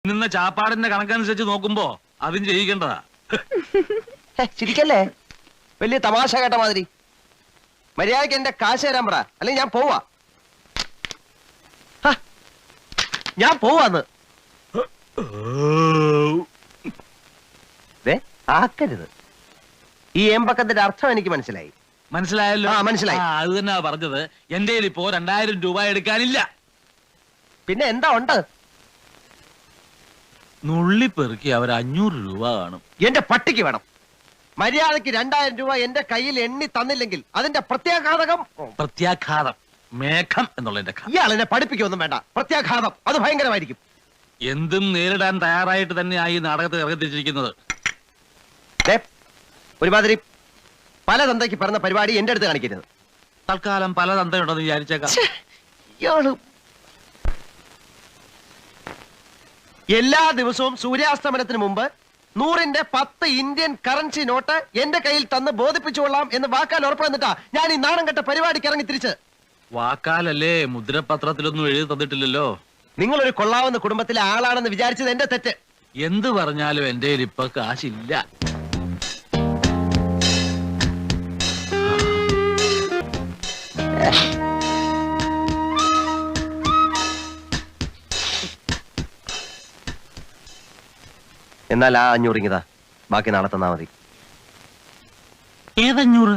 നിന്ന ചാപ്പാടിന്റെ കണക്കനുസരിച്ച് നോക്കുമ്പോ അതും ചെയ്യിക്കേണ്ടതാ. ചിരിക്കല്ലേ, വലിയ തമാശ കേട്ട മാതിരി. മര്യാദയ്ക്ക് എന്റെ കാശ് തരാൻ പറ, അല്ലെങ്കിൽ ഞാൻ പോവാ. ഞാൻ പോവാന്ന് ആക്കരുത്. ഈ ഏമ്പക്കത്തിന്റെ അർത്ഥം എനിക്ക് മനസ്സിലായി. മനസ്സിലായല്ലോ? മനസ്സിലായി. അത് തന്നെ പറഞ്ഞത്. എന്റെ ഇപ്പോ 2000 രൂപ എടുക്കാനില്ല. പിന്നെ എന്താ ഉണ്ട്? നുള്ളിപ്പെറുക്കി അവർ 500 രൂപ കാണും. എന്റെ പട്ടിക്ക് വേണം. മര്യാദക്ക് 2000 രൂപ എന്റെ കയ്യിൽ എണ്ണി തന്നില്ലെങ്കിൽ അതിന്റെ പ്രത്യാഘാതകം. പ്രത്യാഘാതം മേഘം എന്നുള്ളതിന്റെ ഇയാൾ എന്നെ പഠിപ്പിക്കൊന്നും വേണ്ട. പ്രത്യാഘാതം അത് ഭയങ്കരമായിരിക്കും. എന്തും നേരിടാൻ തയ്യാറായിട്ട് തന്നെയായി നാടകത്തിൽ ഇറങ്ങിത്തിരിച്ചിരിക്കുന്നത്. ഒരുമാതിരി പല തന്തയ്ക്ക് പറഞ്ഞ പരിപാടി എന്റെ അടുത്ത് കാണിക്കരുത്. തൽക്കാലം പല തന്തയുണ്ടെന്ന് വിചാരിച്ചേക്കാം. ഇയാള് എല്ലാ ദിവസവും സൂര്യാസ്തമനത്തിന് മുമ്പ് 100ന്റെ 10 ഇന്ത്യൻ കറൻസി നോട്ട് എന്റെ കയ്യിൽ തന്ന് ബോധിപ്പിച്ചുകൊള്ളാം എന്ന് വാക്കാൽ ഉറപ്പ് തന്നിട്ടാ ഞാൻ ഈ നാണം കെട്ട പരിപാടിക്ക് ഇറങ്ങി തിരിച്ച്. വാക്കാലല്ലേ, മുദ്രപത്രത്തിലൊന്നും എഴുതി തന്നിട്ടില്ലല്ലോ. നിങ്ങളൊരു കൊള്ളാവുന്ന കുടുംബത്തിലെ ആളാണെന്ന് വിചാരിച്ചത് എന്റെ തെറ്റ്. എന്ത് പറഞ്ഞാലും എന്റെ ഇപ്പൊ കാശില്ല. എന്നാൽ ആ 500 ഇങ്ങതാ, ബാക്കി നാളെ തന്നാ മതി. ഏത്500?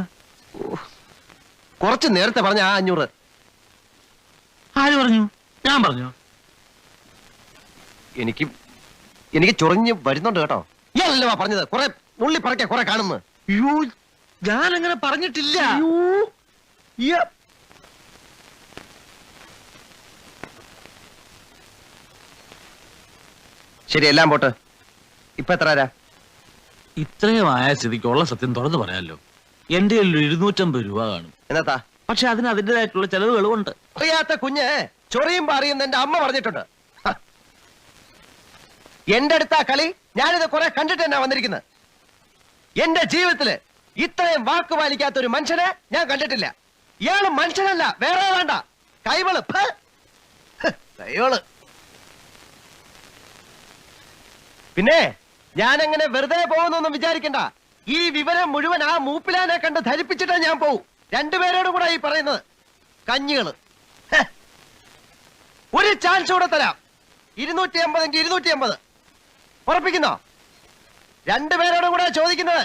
കുറച്ച് നേരത്തെ പറഞ്ഞ ആ 500. ആര് പറഞ്ഞു? ഞാൻ പറഞ്ഞു? എനിക്ക് ചൊറിഞ്ഞ് വരുന്നുണ്ട് കേട്ടോ. ഇയാളല്ലോ പറഞ്ഞത് കുറെ ഉള്ളി പറയ്ക്ക കുറെ കാണുന്നു. ഞാനങ്ങനെ പറഞ്ഞിട്ടില്ല. ശരി, എല്ലാം പോട്ട്. ഇപ്പൊ എത്ര ആരാ? ഇത്രയും ആയ സ്ഥിതിക്കുള്ള സത്യം തുറന്നു പറയാലോ. എന്റെ 250 രൂപ കാണും. എന്നാ പക്ഷെ അതിന് അതിൻ്റെതായിട്ടുള്ള ചെലവുകളും ഉണ്ട്. അറിയാത്ത കുഞ്ഞ് ചൊറിയുമ്പോ അറിയുന്ന എന്റെ അമ്മ പറഞ്ഞിട്ടുണ്ട്. എന്റെ അടുത്ത കളി ഞാനിത് കുറെ കണ്ടിട്ട് തന്നെ വന്നിരിക്കുന്നത്. എന്റെ ജീവിതത്തില് ഇത്രയും വാക്ക് പാലിക്കാത്ത ഒരു മനുഷ്യനെ ഞാൻ കണ്ടിട്ടില്ല. ഇയാള് മനുഷ്യനല്ല, വേറെ വേണ്ട. കൈവള് കൈവള്. പിന്നെ ഞാനെങ്ങനെ വെറുതെ പോകുന്നൊന്നും വിചാരിക്കണ്ട. ഈ വിവരം മുഴുവൻ ആ മൂപ്പിലാനെ കണ്ട് ധരിപ്പിച്ചിട്ടേ ഞാൻ പോവും. രണ്ടുപേരോടും കൂടെ ഈ പറയുന്നത്. കഞ്ഞികള് ഒരു ചാൻസ് കൂടെ തരാം. 250 എങ്കിൽ 250 ഉറപ്പിക്കുന്നോ? രണ്ടുപേരോടും കൂടെ ചോദിക്കുന്നത്.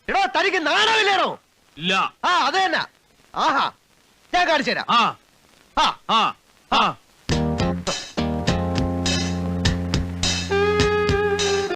എടോ, തനിക്ക് നാണമില്ലേണോ? ഇല്ല. അത് തന്നെ. ആഹാ, ഞാൻ കാണിച്ചു തരാം.